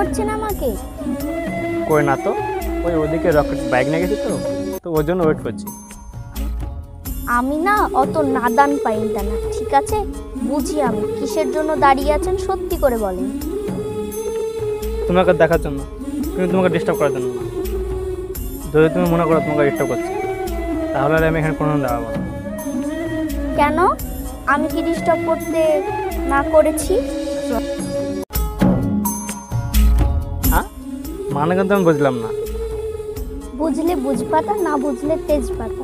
করছেন আমাকে? কই না তো, ওই ওদিকে রকেট বাইক নিয়ে গেছি তো তো ওর জন্য ওয়েট করছি। আমি না অত নাদান পাইনটা না, ঠিক আছে? বুঝি আমি কিসের জন্য দাঁড়িয়ে আছেন, সত্যি করে বলেন। তোমাকে দেখার জন্য, কিন্তু তোমাকে ডিস্টার্ব করার জন্য না। যদি তুমি মনে করো তোমাকে ডিস্টার্ব করছি, তাহলে আর আমি এখানে কোনো দাঁড়াবো না। কেন? আমি কি ডিস্টার্ব করতে না করেছি? হ্যাঁ, মানে কিন্তু আমি বুঝলাম না। বুঝলে বুঝপাতা, না বুঝলে তেজপাতা।